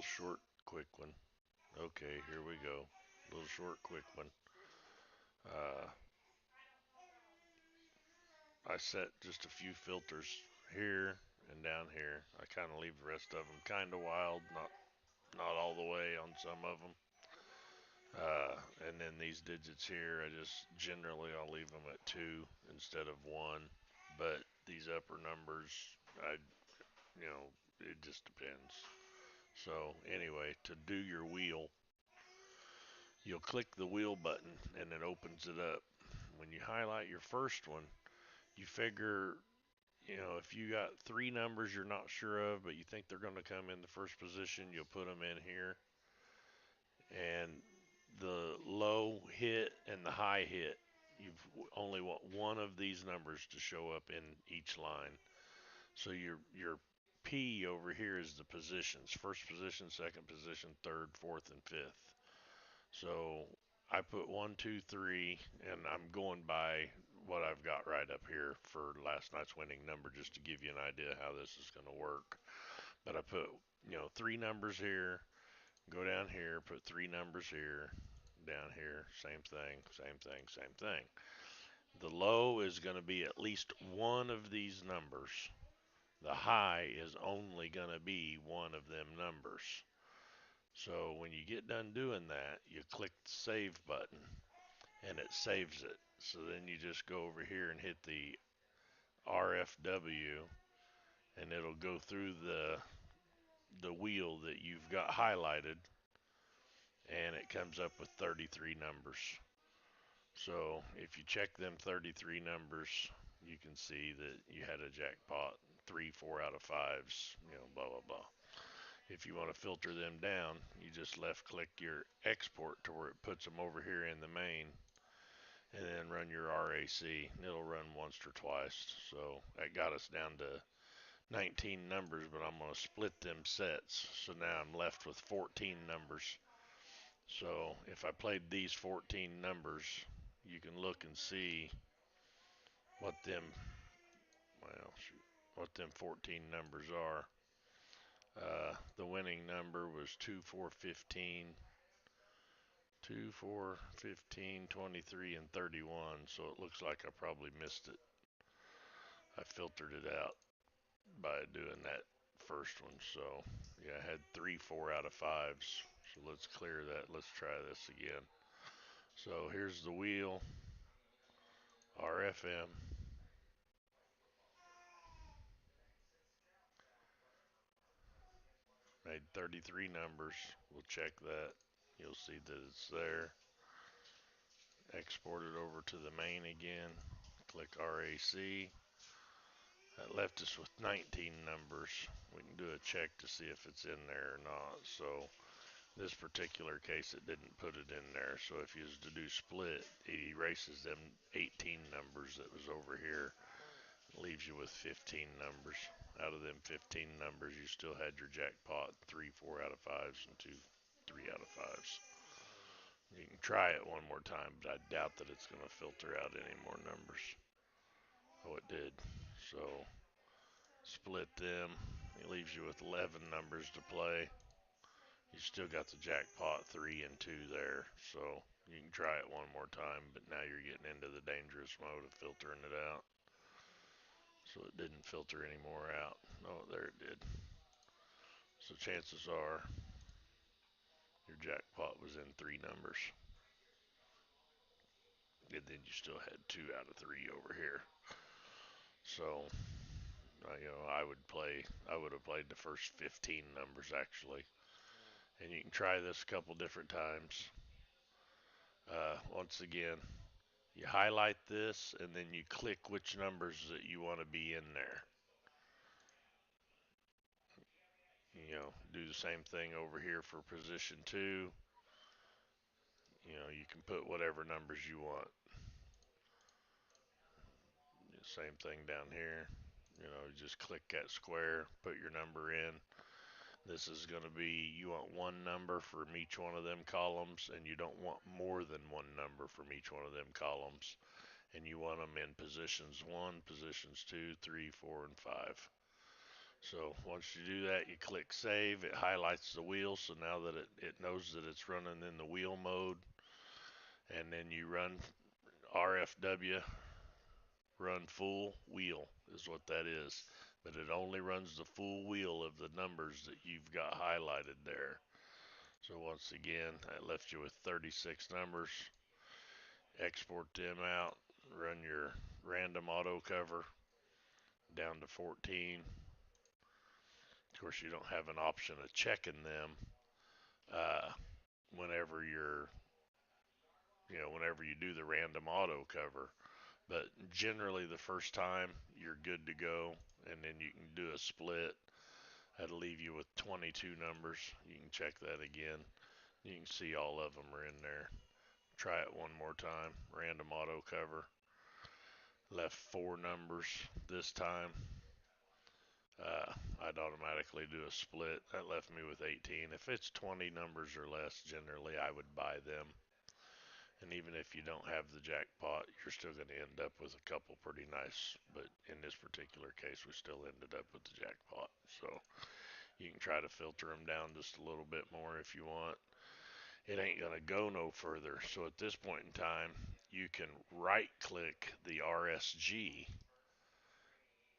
short, quick one. Okay, here we go. Little short, quick one. Uh, I set just a few filters here and down here. I kind of leave the rest of them kind of wild, not all the way on some of them. And then these digits here, I just generally I'll leave them at 2 instead of 1. But these upper numbers, I it just depends. So anyway, to do your wheel, you'll click the wheel button and it opens it up. When you highlight your first one, you figure, if you got 3 numbers you're not sure of, but you think they're going to come in the first position, you'll put them in here. And the low hit and the high hit, you've only want one of these numbers to show up in each line. So your P over here is the positions: first position, second position, third, fourth, and fifth. So I put 1, 2, 3, and I'm going by what I've got right up here for last night's winning number, just to give you an idea how this is going to work. But I put 3 numbers here, go down here, put 3 numbers here, down here, same thing, same thing, same thing. The low is going to be at least one of these numbers. The high is only going to be one of them numbers. So when you get done doing that, you click the save button and it saves it. So then you just go over here and hit the RFW and it'll go through the wheel that you've got highlighted and it comes up with 33 numbers. So if you check them 33 numbers, you can see that you had a jackpot, 3, 4 out of 5s, blah, blah, blah. If you want to filter them down, you just left click your export to where it puts them over here in the main, and then run your RAC. It'll run once or twice. So that got us down to 19 numbers, but I'm going to split them sets. So now I'm left with 14 numbers. So if I played these 14 numbers, you can look and see what them, well, shoot, what them 14 numbers are. The winning number was 2, 4, 15, 2, 4, 15, 23, and 31. So it looks like I probably missed it. I filtered it out by doing that first one. So yeah, I had 3, 4 out of 5s. So let's clear that. Let's try this again. So here's the wheel, RFM. Made 33 numbers. We'll check that. You'll see that it's there. Export it over to the main again. Click RAC. That left us with 19 numbers. We can do a check to see if it's in there or not. So this particular case, it didn't put it in there. So if you was to do split, it erases them 18 numbers that was over here. It leaves you with 15 numbers. Out of them 15 numbers, you still had your jackpot: 3, 4 out of 5s, and 2, 3 out of 5s. You can try it one more time, but I doubt that it's going to filter out any more numbers. Oh, it did. So split them. It leaves you with 11 numbers to play. You still got the jackpot 3 and 2 there. So you can try it one more time, but now you're getting into the dangerous mode of filtering it out. So it didn't filter any more out. Oh, there it did. So chances are your jackpot was in 3 numbers. And then you still had 2 out of 3 over here. So, I would have played the first 15 numbers actually. And you can try this a couple different times. Once again, you highlight this and then you click which numbers that you want to be in there. Do the same thing over here for position 2. You can put whatever numbers you want. Same thing down here. Just click that square, put your number in. This is going to be, you want one number from each one of them columns, and you don't want more than one number from each one of them columns. And you want them in positions 1, positions 2, 3, 4, and 5. So once you do that, you click save. It highlights the wheel, so now that it knows that it's running in the wheel mode, and then you run RFW, run full wheel is what that is. But it only runs the full wheel of the numbers that you've got highlighted there. So once again, that left you with 36 numbers. Export them out, run your random auto cover down to 14. Of course, you don't have an option of checking them uh, whenever whenever you do the random auto cover. But generally, the first time you're good to go, and then you can do a split. That'll leave you with 22 numbers. You can check that again. You can see all of them are in there. Try it one more time. Random auto cover. Left 4 numbers this time. I'd automatically do a split. That left me with 18. If it's 20 numbers or less, generally I would buy them. And even if you don't have the jackpot, you're still going to end up with a couple pretty nice. But in this particular case, we still ended up with the jackpot. So you can try to filter them down just a little bit more if you want. It ain't going to go no further. So at this point in time, you can right click the RSG,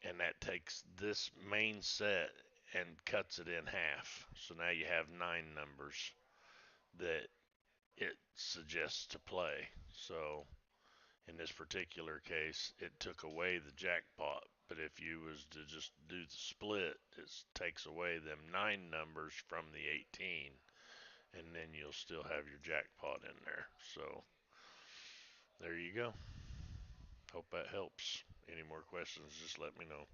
and that takes this main set and cuts it in half. So now you have 9 numbers that it suggests to play. So in this particular case, it took away the jackpot. But if you was to just do the split, it takes away them 9 numbers from the 18, and then you'll still have your jackpot in there. So there you go. Hope that helps. Any more questions, just let me know.